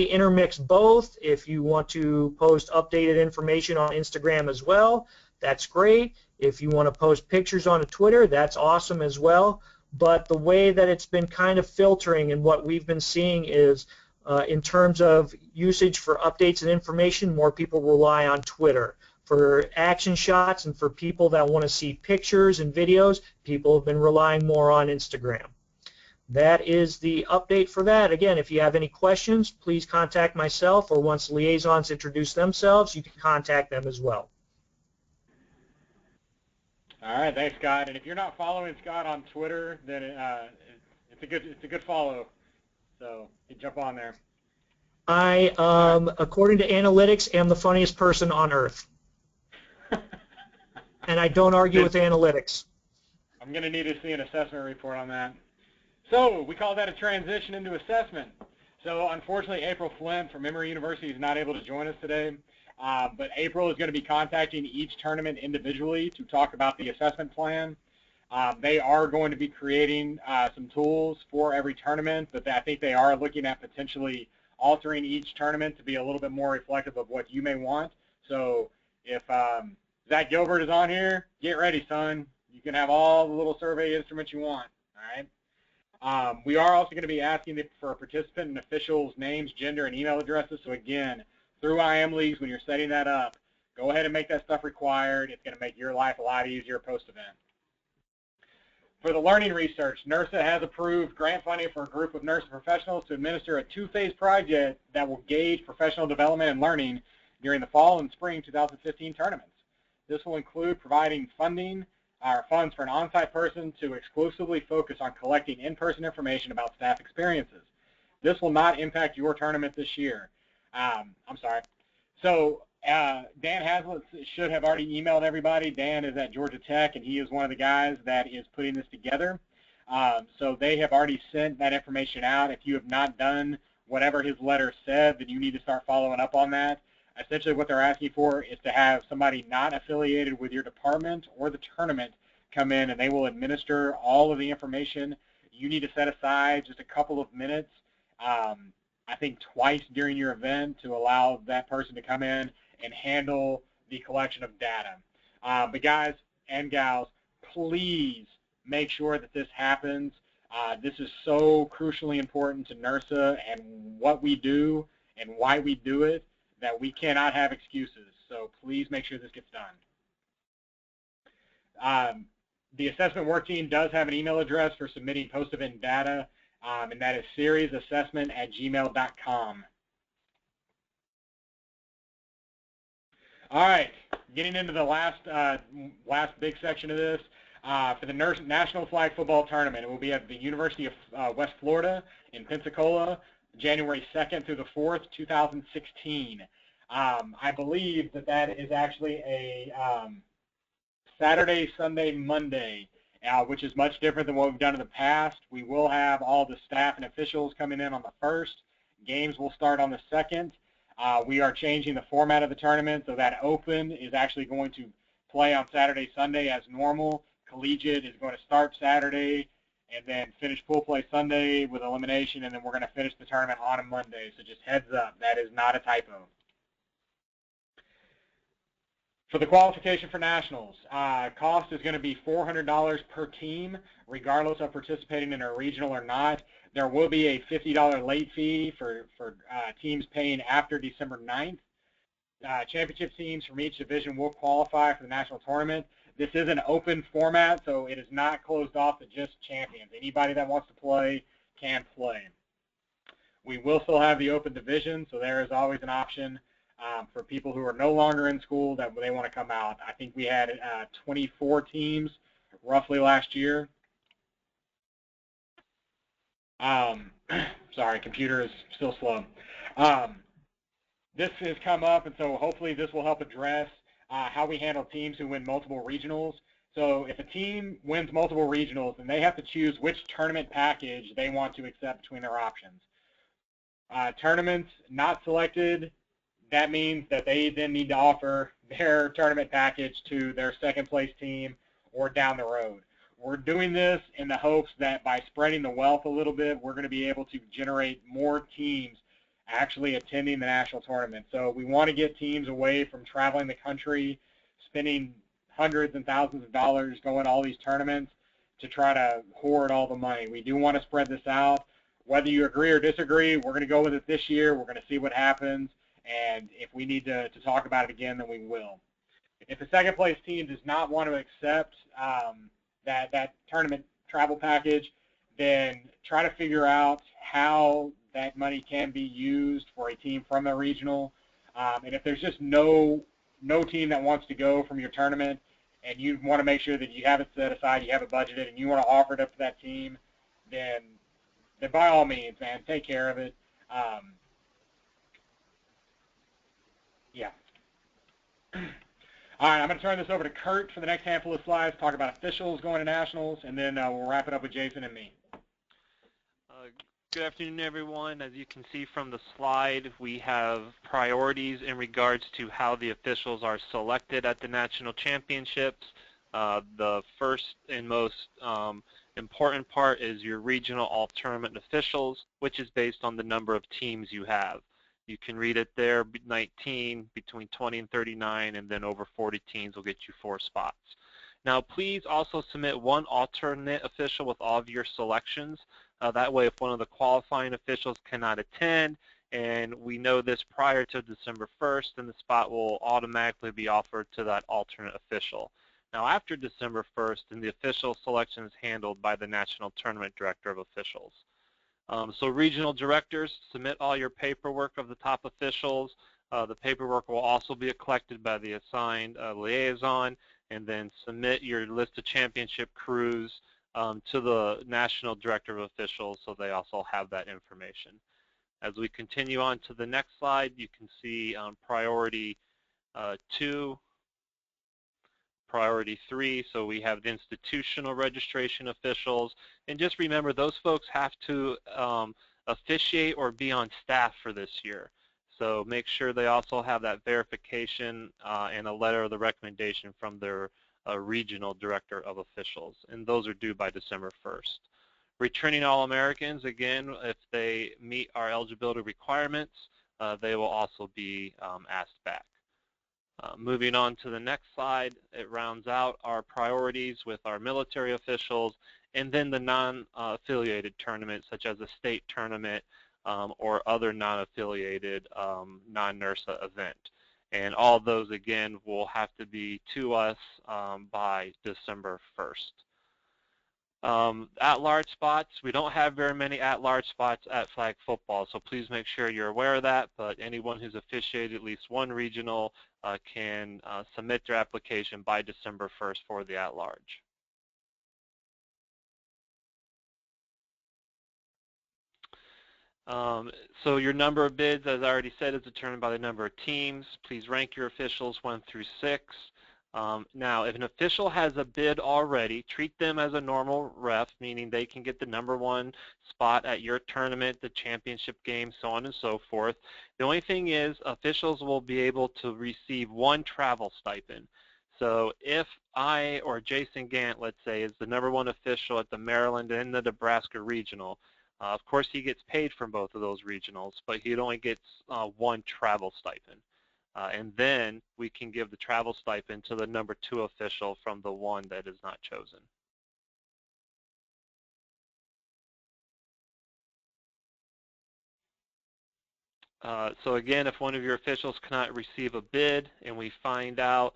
intermix both. If you want to post updated information on Instagram as well, that's great. If you want to post pictures on Twitter, that's awesome as well. But the way that it's been kind of filtering and what we've been seeing is in terms of usage for updates and information, more people rely on Twitter. For action shots and for people that want to see pictures and videos, people have been relying more on Instagram. That is the update for that. Again, if you have any questions, please contact myself, or once liaisons introduce themselves, you can contact them as well. All right, thanks, Scott. And if you're not following Scott on Twitter, then it's a good follow. So you jump on there. I, according to analytics, am the funniest person on earth. And I don't argue with analytics. I'm going to need to see an assessment report on that. So we call that a transition into assessment. So unfortunately, April Flint from Emory University is not able to join us today. But April is going to be contacting each tournament individually to talk about the assessment plan. They are going to be creating some tools for every tournament, but I think they are looking at potentially altering each tournament to be a little bit more reflective of what you may want. So if Zach Gilbert is on here, get ready, son. You can have all the little survey instruments you want, all right? We are also going to be asking for participant and officials' names, gender, and email addresses. So again, through IM Leagues, when you're setting that up, go ahead and make that stuff required. It's going to make your life a lot easier post-event. For the learning research, NIRSA has approved grant funding for a group of NIRSA professionals to administer a two-phase project that will gauge professional development and learning during the fall and spring 2015 tournaments. This will include providing funds for an on-site person to exclusively focus on collecting in-person information about staff experiences. This will not impact your tournament this year. I'm sorry. So Dan Hazlitt should have already emailed everybody. Dan is at Georgia Tech, and he is one of the guys that is putting this together. So they have already sent that information out. If you have not done whatever his letter said, then you need to start following up on that. Essentially what they're asking for is to have somebody not affiliated with your department or the tournament come in, and they will administer all of the information. You need to set aside just a couple of minutes, I think twice during your event, to allow that person to come in and handle the collection of data. But guys and gals, please make sure that this happens. This is so crucially important to NIRSA and what we do and why we do it, that we cannot have excuses. So please make sure this gets done. The assessment work team does have an email address for submitting post-event data, and that is seriesassessment@gmail.com. All right, getting into the last big section of this. For the National Flag Football Tournament, it will be at the University of West Florida in Pensacola, January 2nd through the 4th, 2016. I believe that is actually a Saturday, Sunday, Monday, which is much different than what we've done in the past. We will have all the staff and officials coming in on the 1st. Games will start on the 2nd. We are changing the format of the tournament so that Open is actually going to play on Saturday, Sunday as normal. Collegiate is going to start Saturday and then finish pool play Sunday with elimination, and then we're going to finish the tournament on a Monday. So just heads up, that is not a typo. For the qualification for nationals, cost is going to be $400 per team, regardless of participating in a regional or not. There will be a $50 late fee for teams paying after December 9th. Championship teams from each division will qualify for the national tournament. This is an open format, so it is not closed off to just champions. Anybody that wants to play can play. We will still have the open division, so there is always an option for people who are no longer in school that they want to come out. I think we had 24 teams roughly last year. Sorry, computer is still slow. This has come up, and so hopefully this will help address how we handle teams who win multiple regionals. So if a team wins multiple regionals, then they have to choose which tournament package they want to accept between their options. Tournaments not selected, that means that they then need to offer their tournament package to their second place team or down the road. We're doing this in the hopes that by spreading the wealth a little bit, we're going to be able to generate more teams actually attending the national tournament. So we want to get teams away from traveling the country, spending hundreds and thousands of dollars going to all these tournaments to try to hoard all the money. We do want to spread this out. Whether you agree or disagree, we're going to go with it this year. We're going to see what happens. And if we need to talk about it again, then we will. If the second place team does not want to accept that tournament travel package, then try to figure out how that money can be used for a team from a regional. And if there's just no team that wants to go from your tournament, and you want to make sure that you have it set aside, you have it budgeted, and you want to offer it up to that team, then by all means, man, take care of it. Yeah. All right, I'm going to turn this over to Kurt for the next handful of slides, talk about officials going to nationals, and then we'll wrap it up with Jason and me. Good afternoon, everyone. As you can see from the slide, we have priorities in regards to how the officials are selected at the national championships. The first and most important part is your regional all-tournament officials, which is based on the number of teams you have. You can read it there, 19, between 20 and 39, and then over 40 teams will get you 4 spots. Now, please also submit one alternate official with all of your selections. That way, if one of the qualifying officials cannot attend, and we know this prior to December 1st, then the spot will automatically be offered to that alternate official. Now, after December 1st, then the official selection is handled by the National Tournament Director of Officials. So regional directors, submit all your paperwork of the top officials. The paperwork will also be collected by the assigned liaison, and then submit your list of championship crews to the National Director of Officials, so they also have that information. As we continue on to the next slide, you can see priority 2, priority 3, so we have the institutional registration officials, and just remember those folks have to officiate or be on staff for this year. So make sure they also have that verification and a letter of the recommendation from their regional director of officials, and those are due by December 1st. Returning All-Americans, again, if they meet our eligibility requirements, they will also be asked back. Moving on to the next slide, it rounds out our priorities with our military officials and then the non-affiliated tournaments such as a state tournament or other non-affiliated non-NIRSA event. And all of those, again, will have to be to us by December 1st. At-large spots, we don't have very many at-large spots at flag football, so please make sure you're aware of that, but anyone who's officiated at least one regional can submit their application by December 1st for the at-large. So your number of bids, as I already said, is determined by the number of teams. Please rank your officials 1 through 6. Now, if an official has a bid already, treat them as a normal ref, meaning they can get the #1 spot at your tournament, the championship game, so on and so forth. The only thing is officials will be able to receive 1 travel stipend. So if I or Jason Gant, let's say, is the #1 official at the Maryland and the Nebraska regional, of course he gets paid from both of those regionals, but he only gets 1 travel stipend. And then we can give the travel stipend to the #2 official from the one that is not chosen. So again, if one of your officials cannot receive a bid and we find out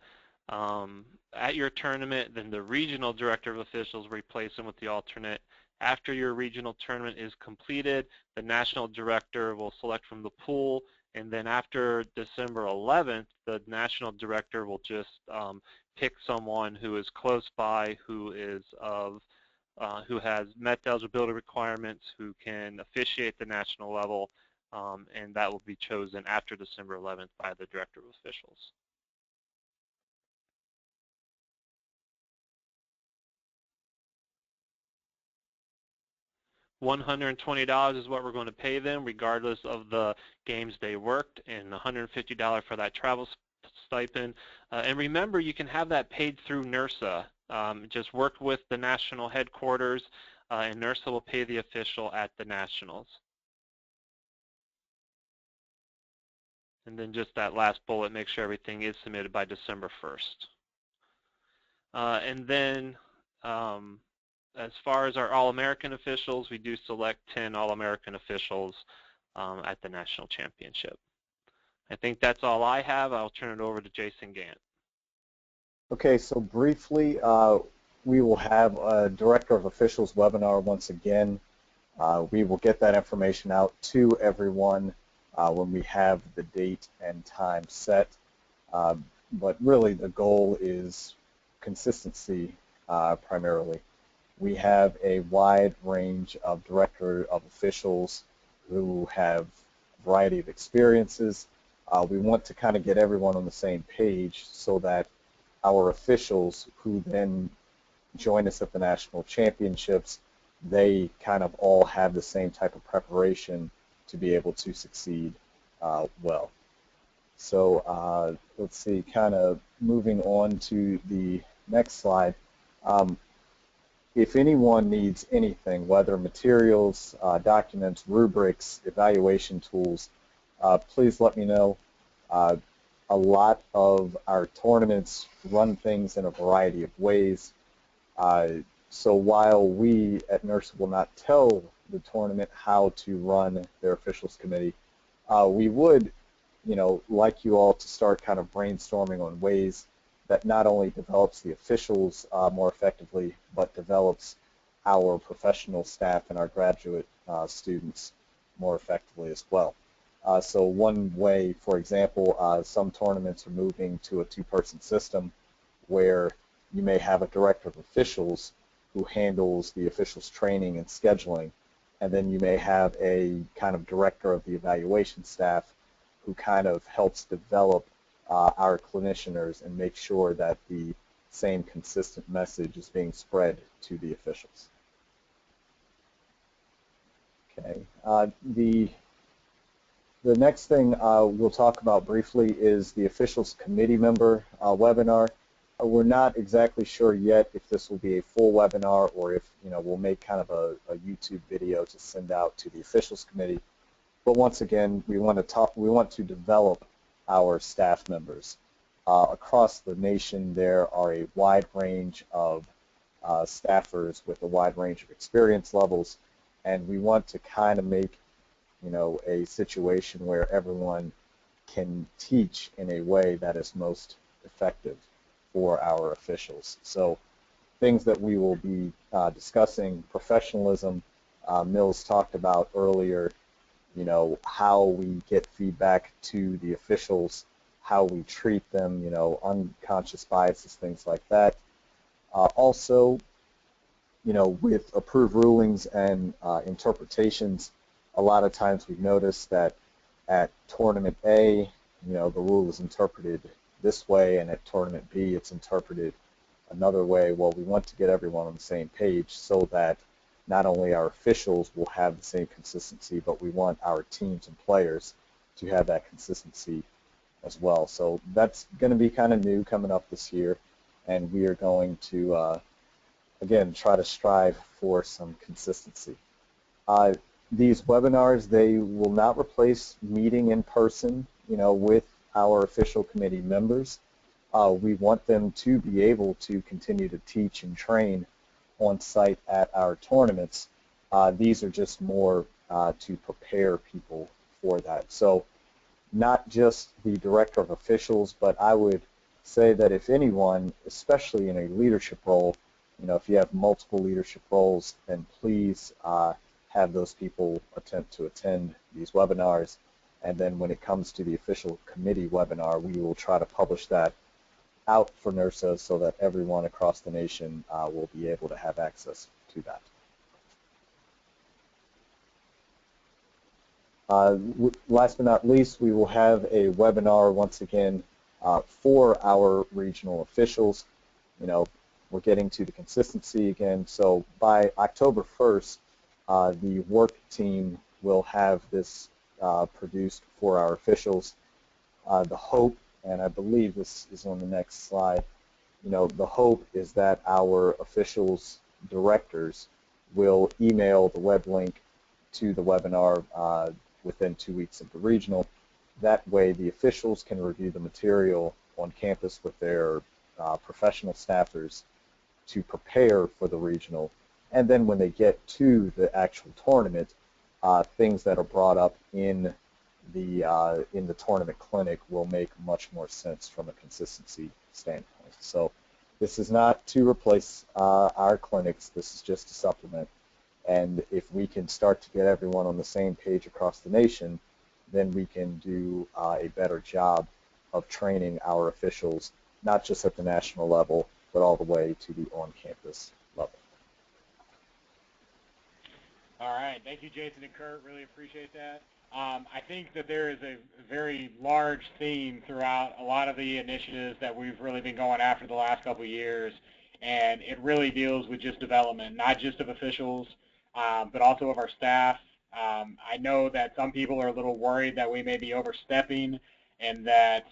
at your tournament, then the regional director of officials replace them with the alternate. After your regional tournament is completed, the national director will select from the pool, and then after December 11th, the national director will just pick someone who is close by, who has met the eligibility requirements, who can officiate the national level, and that will be chosen after December 11th by the director of officials. $120 is what we're going to pay them regardless of the games they worked, and $150 for that travel stipend. And remember, you can have that paid through NIRSA. Just work with the national headquarters, and NIRSA will pay the official at the nationals. And then just that last bullet, make sure everything is submitted by December 1st. And then as far as our All-American officials, we do select 10 All-American officials at the national championship. I think that's all I have. I'll turn it over to Jason Gant. Okay, so briefly, we will have a Director of Officials webinar once again. We will get that information out to everyone when we have the date and time set. But really, the goal is consistency primarily. We have a wide range of director of officials who have a variety of experiences. We want to kind of get everyone on the same page so that our officials who then join us at the national championships, they kind of all have the same type of preparation to be able to succeed well. So let's see, kind of moving on to the next slide. If anyone needs anything, whether materials, documents, rubrics, evaluation tools, please let me know. A lot of our tournaments run things in a variety of ways. So while we at NIRSA will not tell the tournament how to run their officials committee, we would, like you all to start kind of brainstorming on ways that not only develops the officials more effectively, but develops our professional staff and our graduate students more effectively as well. So one way, for example, some tournaments are moving to a two-person system where you may have a director of officials who handles the officials training and scheduling, and then you may have a kind of director of the evaluation staff who kind of helps develop our clinicianers and make sure that the same consistent message is being spread to the officials. Okay. The next thing we'll talk about briefly is the officials committee member webinar. We're not exactly sure yet if this will be a full webinar or if we'll make kind of a YouTube video to send out to the officials committee. But once again, we want to develop our staff members. Across the nation, there are a wide range of staffers with a wide range of experience levels, and we want to kind of make a situation where everyone can teach in a way that is most effective for our officials. So things that we will be discussing: professionalism. Mills talked about earlier, how we get feedback to the officials, how we treat them, unconscious biases, things like that. Also, with approved rulings and interpretations, a lot of times we've noticed that at Tournament A, the rule is interpreted this way, and at Tournament B, it's interpreted another way. Well, we want to get everyone on the same page so that not only our officials will have the same consistency, but we want our teams and players to have that consistency as well. So that's going to be kind of new coming up this year, and we are going to, again, try to strive for some consistency. These webinars, they will not replace meeting in person, with our official committee members. We want them to be able to continue to teach and train on site at our tournaments. These are just more to prepare people for that. So not just the director of officials, but I would say that if anyone, especially in a leadership role, if you have multiple leadership roles, then please have those people attempt to attend these webinars. And then when it comes to the official committee webinar, we will try to publish that out for NIRSA so that everyone across the nation will be able to have access to that. Last but not least, we will have a webinar once again for our regional officials. We're getting to the consistency again. So by October 1st, the work team will have this produced for our officials. The hope, and I believe this is on the next slide, the hope is that our officials directors will email the web link to the webinar within 2 weeks of the regional. That way the officials can review the material on campus with their professional staffers to prepare for the regional. And then when they get to the actual tournament, things that are brought up in the tournament clinic will make much more sense from a consistency standpoint. So this is not to replace our clinics. This is just a supplement. And if we can start to get everyone on the same page across the nation, then we can do a better job of training our officials, not just at the national level, but all the way to the on-campus level. All right. Thank you, Jason and Kurt. Really appreciate that. I think that there is a very large theme throughout a lot of the initiatives that we've really been going after the last couple of years, and it really deals with just development, not just of officials, but also of our staff. I know that some people are a little worried that we may be overstepping and that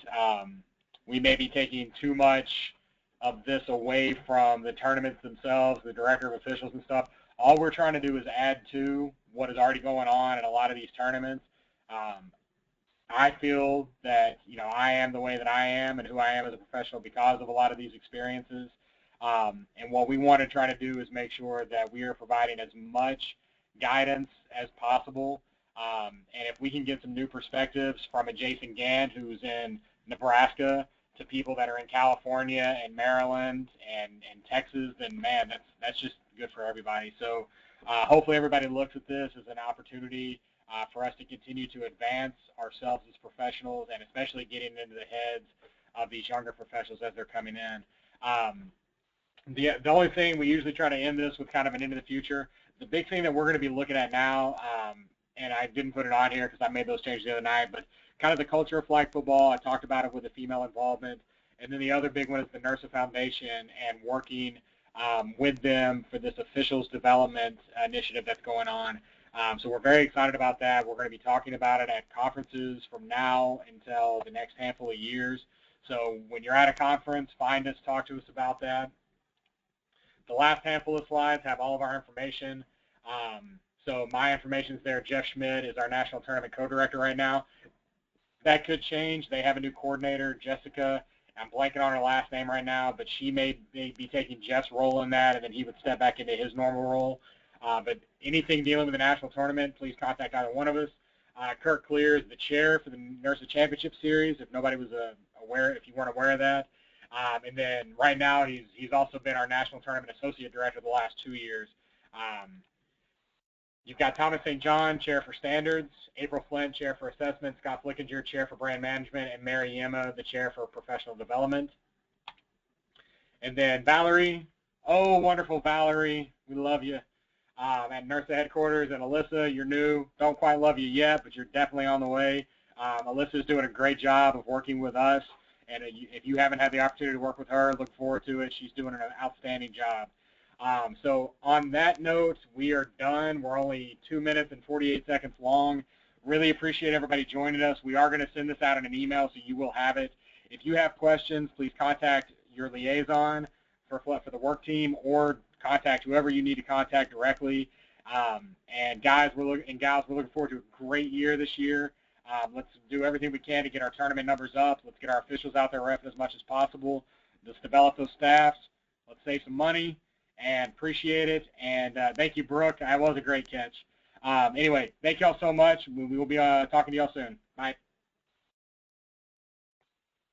we may be taking too much of this away from the tournaments themselves, the director of officials and stuff. All we're trying to do is add to what is already going on in a lot of these tournaments. I feel that, you know, I am the way that I am and who I am as a professional because of a lot of these experiences. And what we want to try to do is make sure that we are providing as much guidance as possible. And if we can get some new perspectives from a Jason Gant, who's in Nebraska, to people that are in California and Maryland and Texas, then man, that's just good for everybody. So hopefully everybody looks at this as an opportunity for us to continue to advance ourselves as professionals, and especially getting into the heads of these younger professionals as they're coming in. The only thing, we usually try to end this with kind of an into the future. The big thing that we're going to be looking at now, and I didn't put it on here because I made those changes the other night, but kind of the culture of flag football. I talked about it with the female involvement. And then the other big one is the NIRSA Foundation and working with them for this officials development initiative that's going on. So we're very excited about that. We're going to be talking about it at conferences from now until the next handful of years. So when you're at a conference, find us, talk to us about that. The last handful of slides have all of our information. So my information is there. Jeff Schmidt is our National Tournament Co-Director right now. That could change. They have a new coordinator, Jessica. I'm blanking on her last name right now, but she may be taking Jeff's role in that, and then he would step back into his normal role. But anything dealing with the national tournament, please contact either one of us. Kurt Clear is the chair for the NIRSA Championship Series, if nobody was aware, if you weren't aware of that. And then right now, he's also been our National Tournament Associate Director the last 2 years. You've got Thomas St. John, Chair for Standards, April Flint, Chair for Assessment, Scott Flickinger, Chair for Brand Management, and Mary Yema, the Chair for Professional Development. And then Valerie, oh, wonderful Valerie, we love you, at NIRSA headquarters. And Alyssa, you're new, don't quite love you yet, but you're definitely on the way. Alyssa's doing a great job of working with us, and if you haven't had the opportunity to work with her, look forward to it. She's doing an outstanding job. So on that note, we are done. We're only 2 minutes and 48 seconds long. Really appreciate everybody joining us. We are going to send this out in an email, so you will have it. If you have questions, please contact your liaison for the work team, or contact whoever you need to contact directly. And guys, and gals, we're looking forward to a great year this year. Let's do everything we can to get our tournament numbers up. Let's get our officials out there repping as much as possible. Let's develop those staffs. Let's save some money. And appreciate it. And thank you, Brooke. That was a great catch. Anyway, thank you all so much. We will be talking to you all soon. Bye.